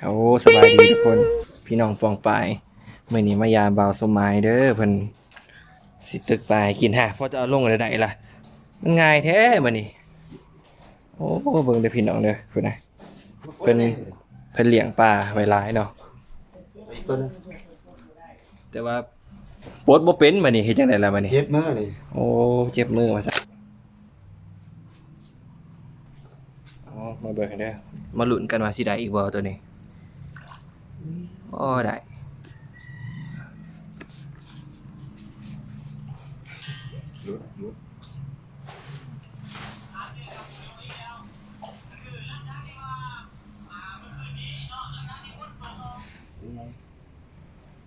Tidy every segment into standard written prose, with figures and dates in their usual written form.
โอ้สบายดีทุกคนพี่น้องปองปายมื้อนี้มายามบ่าวสมหมายเด้อเพิ่นสิตึกปลายกินฮะพอจะเอาลงได้ล่ะมันง่ายแท้มื้อนี้โอ้เบิ่งเด้อพี่น้องเด้อพุ่นน่ะเพิ่นเพิ่นเลี้ยงปลาไว้หลายเนาะตัวนึงแต่ว่าปลดบ่เป็นมื้อนี้เฮ็ดจังได๋ล่ะมื้อนี้เจ็บมือเลยโอ้เจ็บมือว่าซั่นอ๋อมาเบิ่งกันเด้อมาลุ้นกันว่าสิได้อีกบ่ตัวนี้อ้อได้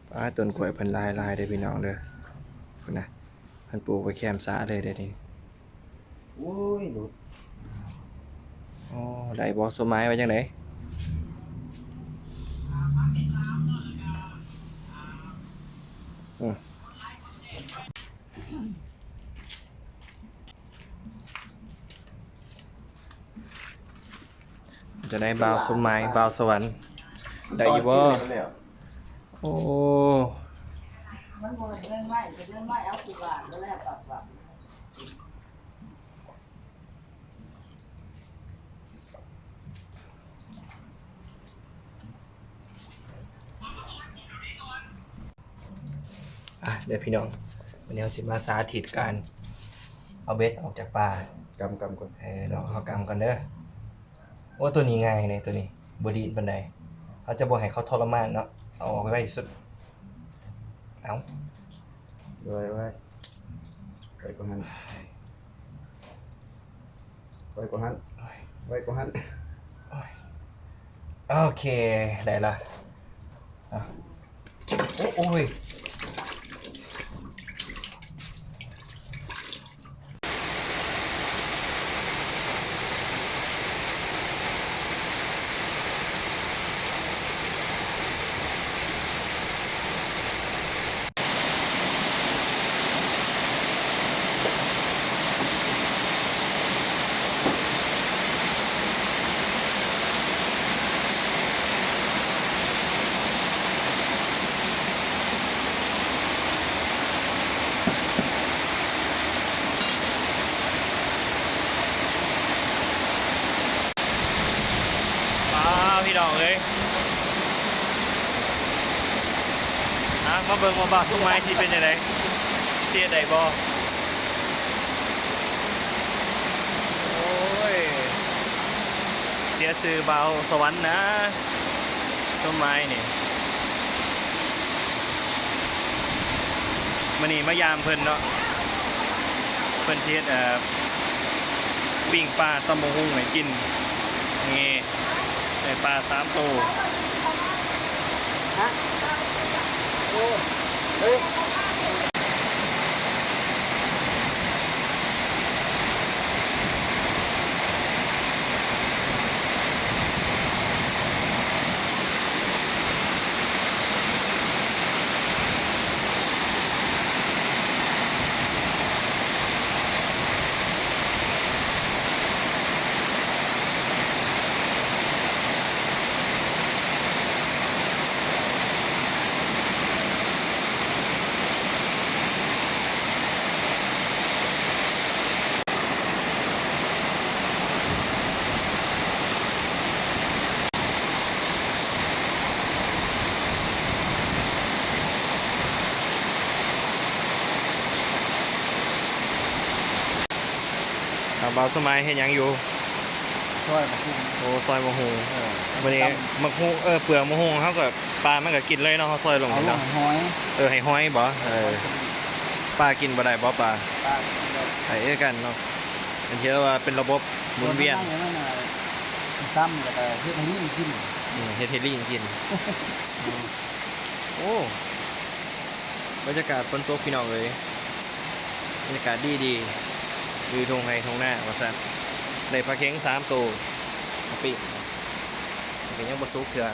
ปลาต้นกล้วยเพิ่นลายๆเด้อพี่น้องเด้อพุ่นน่ะเพิ่นปลูกไว้แคมสาเลยเด้อนี่ โอ้ยหลุดอ๋อได้บ่สมัยไว้จังได๋อือจะได้บ่าวสมัยบ่าวสวรรค์ได้อยู่บ่โอ้มันบ่ได้เงินไว้จะเงินไว้เอากี่บาทก็แล้วปับเดี๋ยวพี่น้องวันนี้เราสิมาสาธิตการเอาเบ็ดออกจากปลาก ำก่อนเนาะเอากำก่อนเด้อว่าตัวนี้ง่ายเลยตัวนี้บ่ดีดปานใดเขาจะบ่ให้เขาทรมานเนาะเอาออกไปไว้ที่สุดเอา ไว้ไว้ก็หันไว้ก็หันไว้ก็หันโอเคได้ละอ่ะโอ้ยพี่น้องเลยมาเบิ่งมาบ่าวทุกไม้ที่เป็นยังไงเสียได้บ่โอ้ยเสียสื่อบ่าวสวรรค์นะต้นไม้นี่มื้อนี้มายามเพิ่นเนาะเพิ่นเฮ็ดปิ้งปลาตำบักหุ่งให้กินนี่ได้ปลา3ตัวฮะโอ้เฮ้ยบ่าวสมัยเฮ็ดหยังอยู่ช่วยมาพุ่งโอ้ซอยมะฮูวันนี้มะฮูเปลือกมะฮูเขาก็ปลามันก็กินเลยเนาะเขาซอยลง เอาล เนาะ งห้อย ให้ห้อยบ่ปลากินบ่ได้บ่ปลา ปลา ให้กันเนาะมันเชื่อว่าเป็นระบบหมุนเวียน ซ้ำแต่เฮ็ดให้นี่กิน เฮ็ดให้ลิงกินโอ้บรรยากาศฝนตกพี่น้องเลยบรรยากาศดีดูทงไห้ทงหน้าว่าซั่นได้ปลาเค็ง3ตัวปีกยังบ่สุกเทื่อ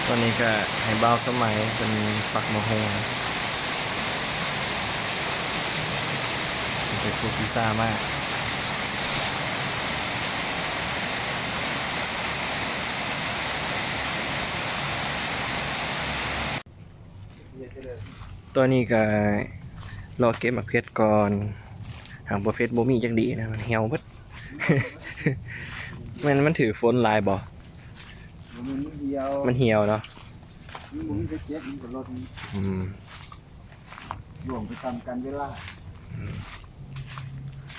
ตอนนี้ก็ให้บ่าวสมัยเป็นฝักมะฮงเป็นซุปพิซซ่ามาก ตัวนี้ก็รอเก็บหมักเพชรก่อนหางบ่เพชรบ่มีจักดีนะมันเหี่ยวเบิด มันถือฝนหลายบ่ มันเดียว มันเหี่ยวเนาะ มันจะเจ็บมันก็ลด อืม รวมไปตามกันเวลา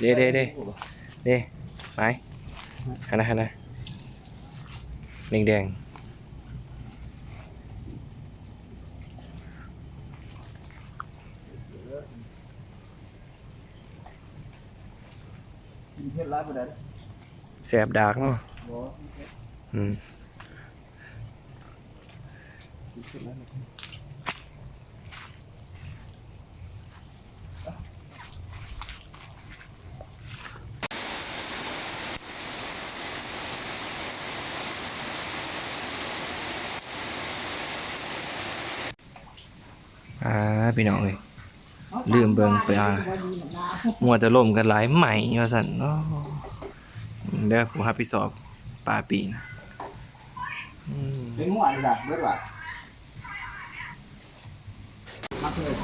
เด้ไปหันนะแดง กินเผ็ดร้ายบ่ได้ ๆแสบดากเนาะ บ่ อืม กินเผ็ดร้าย พี่น้องเอ้ยลืมเบิ่งไปมัวแต่ล่มกันหลายใหม่ว่าซั่นเนาะเด้อผมรับผิดชอบปลาปีนะอืม เป็นหม้อนี่ล่ะเบิดว่ามาเถิด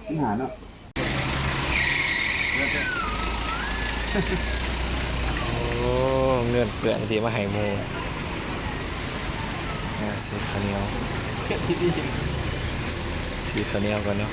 สิหาเนาะ โอ้เงินเปื่อนสิมาให้หมู่ซื้อข้าวเหนียว เฮ็ดที่ดี ซื้อข้าวเหนียวก่อนเนาะ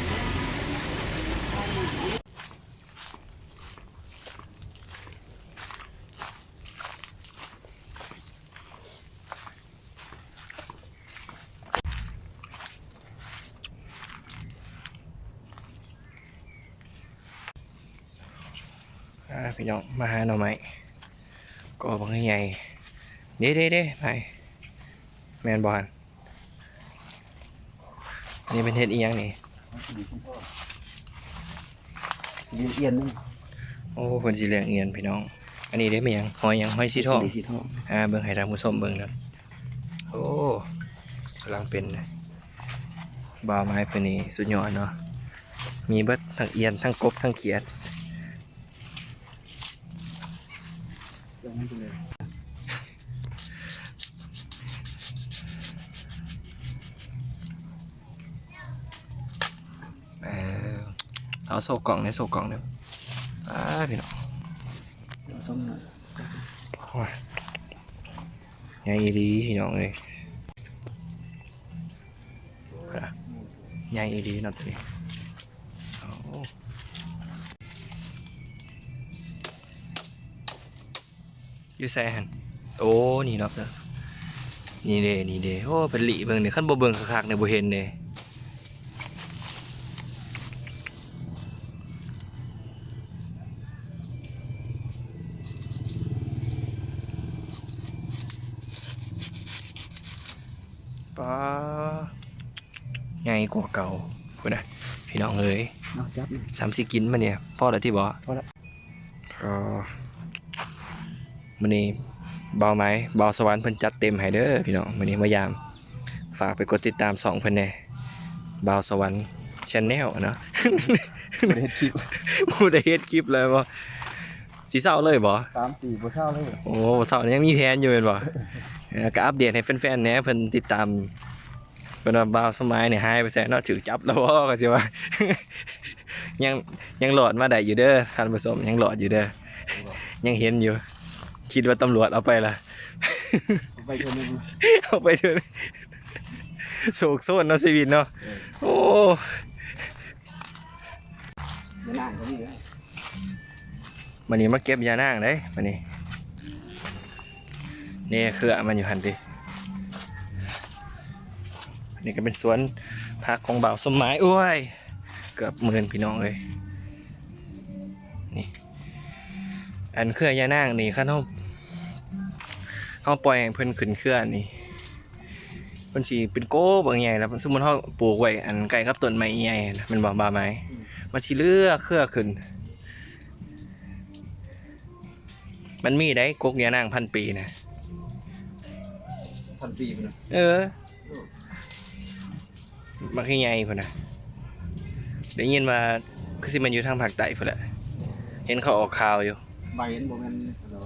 พี่น้องมาหาหน่อไม้ก็บางใหญ่เด้ไปแมนบอลนี่เป็นเฮ็ดอีหยังนี่ สีเอียนนึง โอ้คนสีเหลืองเอียนพี่น้อง อันนี้ได้ไหมยังหอยหยังหอยสีทอง สีทอง เบิ่งให้ทางผู้ชมเบิ่งนะโอ้กำลังเป็นนะบ่าวไม้เป็นนี่สุดยอดเนาะมีเบิดทั้งเอียนทั้งกบทั้งเขียด ยังไม่เลย เอาโซกล่องเนี่ยพี่น้อง ส้มหน่อย โอ้ยใหญ่ดีพี่น้องเลยใหญ่ดีเนาะตัวนี้โอ้ยูแซนโอ้นี่เนาะนี่เด้โอ้เป็นหลีเบิ่งเนี่ยขั้นบ่เบิ่งคักๆเนี่ยบ่เห็นเลยป้าใหญ่กว่าเก่าพุ่นน่ะพี่น้องเอ้ย เนาะจับ 30 กินมาเนี่ยพ่อแล้วที่บ่ พอละ มื้อนี้เบาไหมเบาสวรรค์เพิ่นจัดเต็มให้เด้อพี่น้องมื้อนี้มายามฝากไปกดติดตาม2เพิ่นแหน่เบาสวรรค์ Channel เนาะ บ่ได้เฮ็ดคลิป บ่ได้เฮ็ดคลิปเลยบ่สิเศร้าเลยบ่ ตามตีบ่เศร้าเลย โอ้บ่เศร้ายังมีแผนอยู่แม่นบ่ก็อัปเดตให้แฟนๆแหน่เพิ่นติดตามเพิ่นว่าเบาสมัยนี่หายไปแซ่เนาะถูกจับแล้วบ่ก็สิว่า ยังหลอดมาได้อยู่เด้อท่านผู้ชมยังหลอดอยู่เด้อยังเห็นอยู่ คิดว่าตำรวจเอาไปล่ะ ไปเทื่อนึง เอาไปเถอะโศกโซนเนาะชีวิตเนาะโอ้ ไม่นานก็นี่นะ วันนี้มาเก็บยานางได้วันนี้นี่เครือมันอยู่หันดินี่ก็เป็นสวนพักของบ่าวสมัยโอ้ยเกือบหมื่นพี่น้องเลยนี่อันเครือยานางนี่ข้าเขาปล่อยให้เพิ่นขึ้นเครือนี่เพิ่นสิเป็นโก้บางใหญ่แล้วสมมุติเขาปลูกไว้อันใกล้กับต้นไม้ใหญ่นะมันบ่ไม้มันสิเลือกเครือขึ้น มันมีได้กกยานางพันปีนะ พันปีพุ่นน่ะ เออมักใหญ่พุ่นน่ะได้ยินว่าคือสิมันอยู่ทางภาคใต้พุ่นแหละเห็นเขาออกข่าวอยู่ ใบมันบ่แม่นเหรอ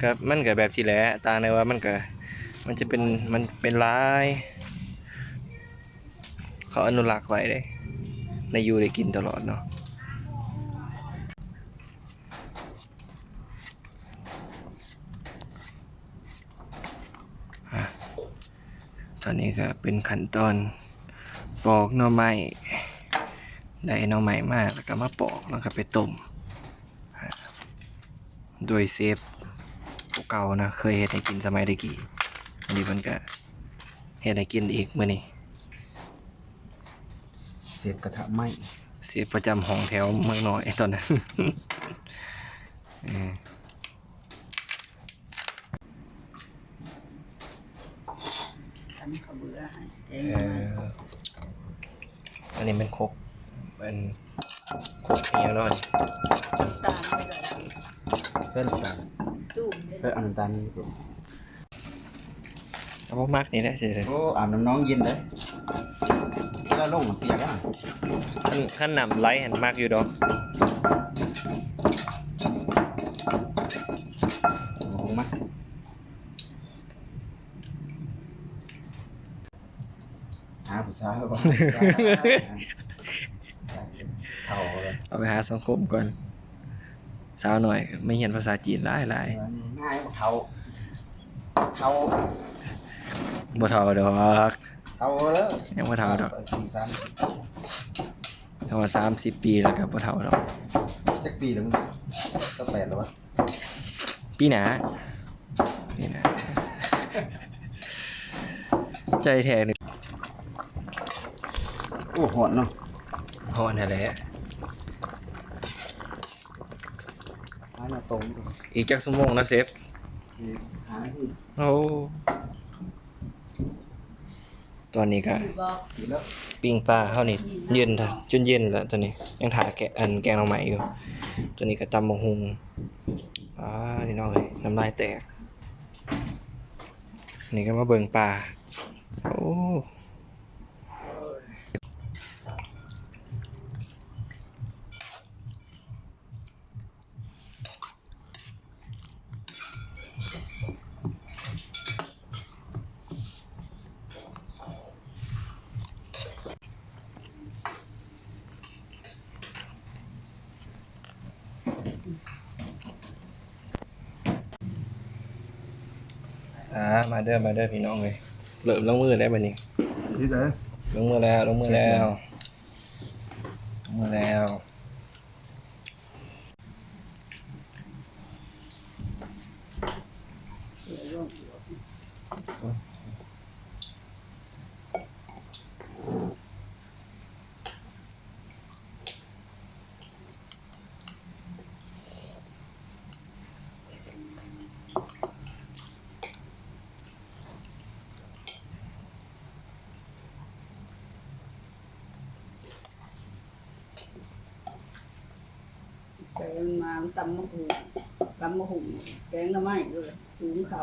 ก็มันก็แบบที่แหละต่างในว่ามันก็มันจะเป็นมันเป็นลาย เขาอนุรักษ์ไว้เด้ในอยู่ได้กินตลอดเนาะตอนนี้ก็เป็นขั้นตอนปอกหน่อไม้ได้หน่อไม้มากแล้วก็มาปอกแล้วก็ไปต้มโดยเซฟผู้เก่านะเคยเฮ็ดให้กินสมัยตะกี้อันนี้มันก็เฮ็ดให้กินอีกมื้อนี้ เศษกระทะไหม้ เสียประจำห้องแถวเมืองน้อยตอนนั้น ทำข้าวเบื่อให้เอ เอง อันนี้เป็นโคกเป็นโคกเฮียร้อน ตาลไม่ได้ เส้นน้ำตาล ตู้ม เอ้ยเอาน้ำตาลนี่สิ เอาพวกมักนี่แหละสิเลย โอ้อาบน้ำน้องเย็นเด้แล้วลงมันเปียกอ่ะ ขั้นนำไลท์หันมากอยู่ดอก โอ้โหมาหาผู้สาวบ่เท่าเลย เอาไปหาสังคมก่อนสาวหน่อย ไม่เห็นภาษาจีนหลาย ง่ายบ่เท่าเท่า บ่เท่าดอก เท่าแล้ว ยังบ่เท่าดอก สี่สาม ถ้าว่า30 ปีแล้วก็บ่เท่าดอก จักปีแล้วมึงก็8แล้ววะ ปีหน้าปีหน้า ใจแท้นี่ โอ้หอนเนาะ ฮอนนั่นแหละ หามาตรง อีกจักชั่วโมงนะเซฟ หาที่ โอ้ตอนนี้ก็ บอก ดีแล้ว ปิ้งปลาเฮานี่เย็นท่ะจนเย็นแล้วตอนนี้ยังถ่าแกะแกงหน่อไม้อยู่ตอนนี้ก็ตำบักหุ่งนี่น้องเอ้ยน้ำลายแตกนี่ก็มาเบิ่งปลาโอ้มาเด้อพี่น้องเอ้ยเริ่มลงมือแล้วบัดนี้ ที่ไหน ลงมือแล้วลงมือแล้วลงมือแล้ว เสือร่วง แกงมาตำมะหุ่งแกงหน่อไม้ด้วยหุงเขา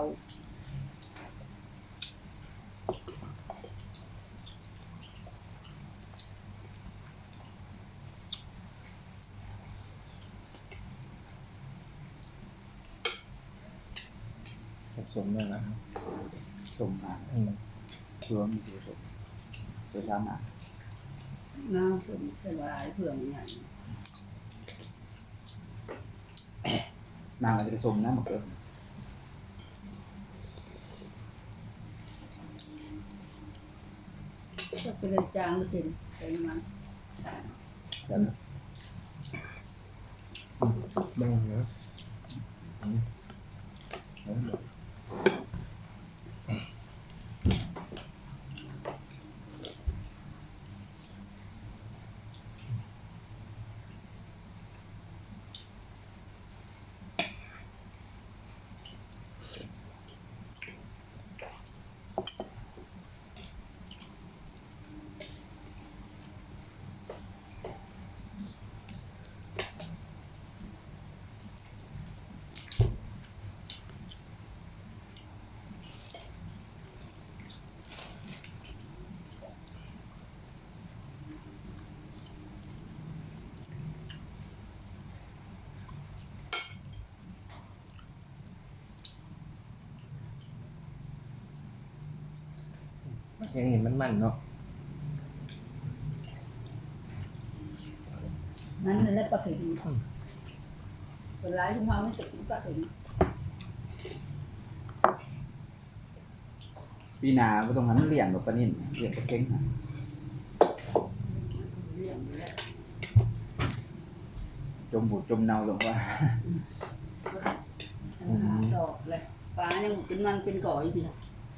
ผสมเลยนะ สมมาชัวมีสิสมเสือช้างอ่ะ น้ำส้มเส้นลายเผื่อมันใหญ่ นางจะสมนะมันเกิด ก็ไปเลยจางแล้วกินแกงมัน เดี๋ยวนะ บ้างเนอะ เดี๋ยว ยังเห็นมันเนาะ นั่นแหละปลาเข็งเป็นไรของเราไม่ติดปลาเข็ง ปีหน้าบ่ต้องมันเลี้ยงดอกปลานิ่นเลี้ยงปลาเค็งน่ะ เลี้ยงอยู่แล้ว จมบูดจมเน่าลงว่า ดอกเลยปลายังเป็นมันเป็นก่อยอยู่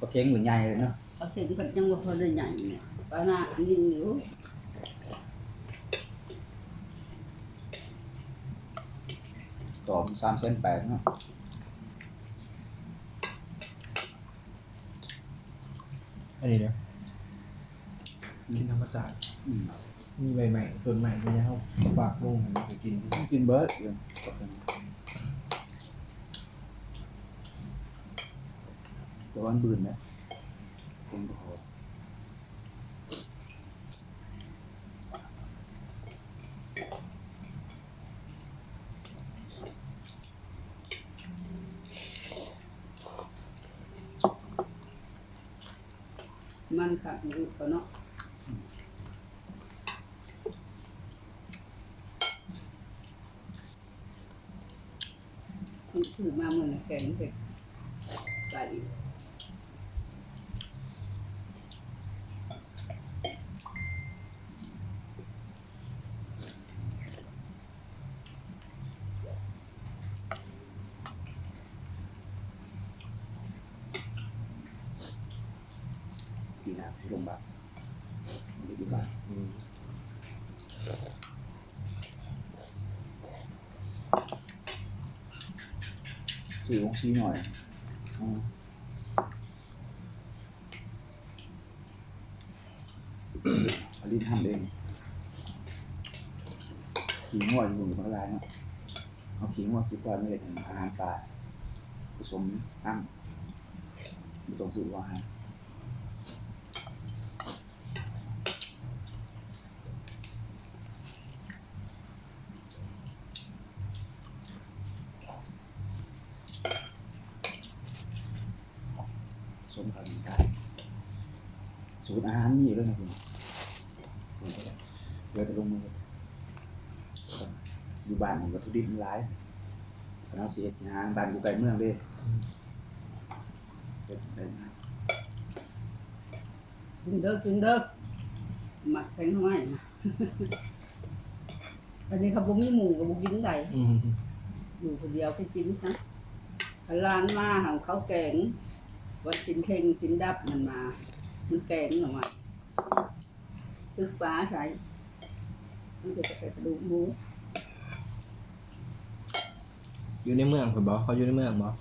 ปลาเค็งเหมือนใหญ่เลยเนาะ ปลาเข็งก็ยังว่าพอได้ใหญ่เนี่ยปลาหน้ากินอยู่ กรอบ3 เซน8เนาะ อันนี้เนาะกินธรรมชาติ อืม มีใบใหม่ต้นใหม่ที่จะเข้าฝากลงให้ไปกิน กินเบิร์ดอยู่แต่ว่ามันบืนนะคงพอ มันขาดอยู่ก็เนาะมันซื้อมาเหมือนแข็งเผ็ดไก่ ปีหน้าที่โรงพยาบาลไม่ได้บ้านซื้อของซีหน่อยอ๋ออลินทำเองขิงหัวอยู่บนกระไรเนาะเอาขิงหัวคิดว่าไม่ได้ถึงอาหารปลาผสมน้ำไม่ต้องซื้อว่าอาหารผสมกันได้สูตรอาหารมีอยู่ด้วยนะคุณเดี๋ยวจะลงมืออยู่บ้านวัตถุดิบมันหลายเราสิเฮ็ดสิหาบ้านกูไกลเมืองเด้เฮ็ดได้นะ กินเด้อกินเด้อหมักแข็งทำไมอันนี้เขาบ่มีหมูกับบ่กินไก่อยู่คนเดียวไปกินนะร้านมาของเขาแกงวันสินเข่งสินดับมันมา มันแกงออกมาตึกปลาใส่มันจะใส่กระดูกหมู อยู่ในเมืองผมบอกเขาอยู่ในเมืองบอก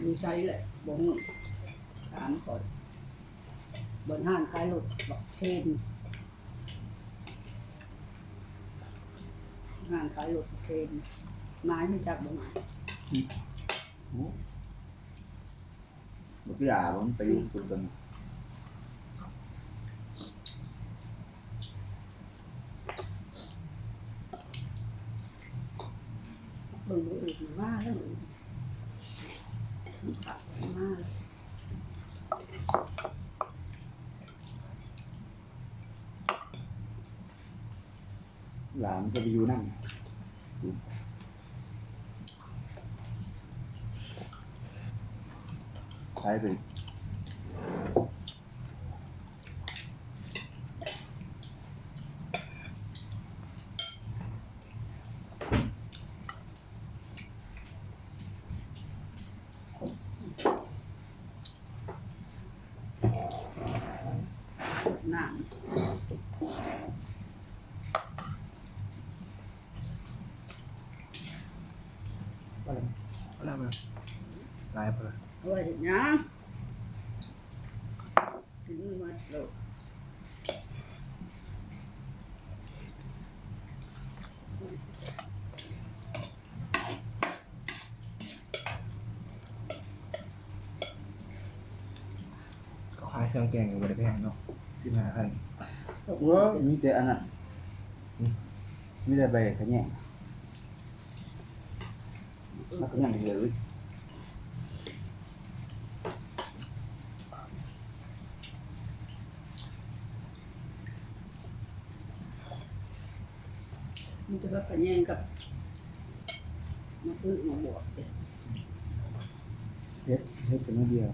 มีใช้แหละบ่งถามก่อนบนห้างขายรถบอกเช่นห้างขายรถเช่นไม้ไม่จับบ่ไม้ โอ้บ่คือด่าบ่มันไปอยู่คุณกัน เบิ่งดูอื่นมาแล้วมันขับมาแล้ว หลานก็ไปอยู่นั่นใช้ไปน้ อะไรมาลายเพื่อ ำเอาไว้เห็นยังถึงมาโลด ก็ขายเครื่องแกงอยู่บริแพงเนาะ15,000 ว่ามีแต่อันนั้นมีแต่ใบขะแยงมันก็ยังเหลือ มันจะแบบกระแยงกับมาอึมาบวกเด็ด เฮ็ดเป็นมื้อเดียว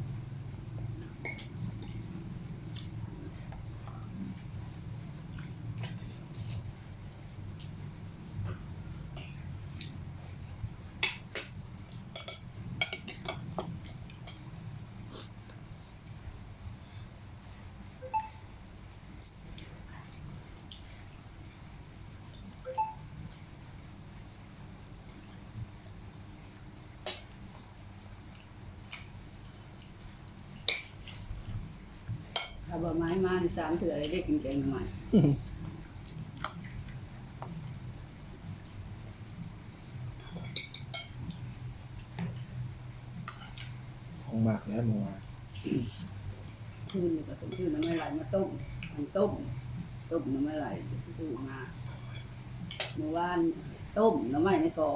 ถ้าบ่ไม้มานี่3 เถื่อได้กินแกงใหม่ ของหมักแล้วหมู คืนนี่ก็ต้องซื้อน้ำไม่ไหลมาต้มมันต้มน้ำไม่ไหลซื้อมาเมื่อวานต้มน้ำไม่ในกอ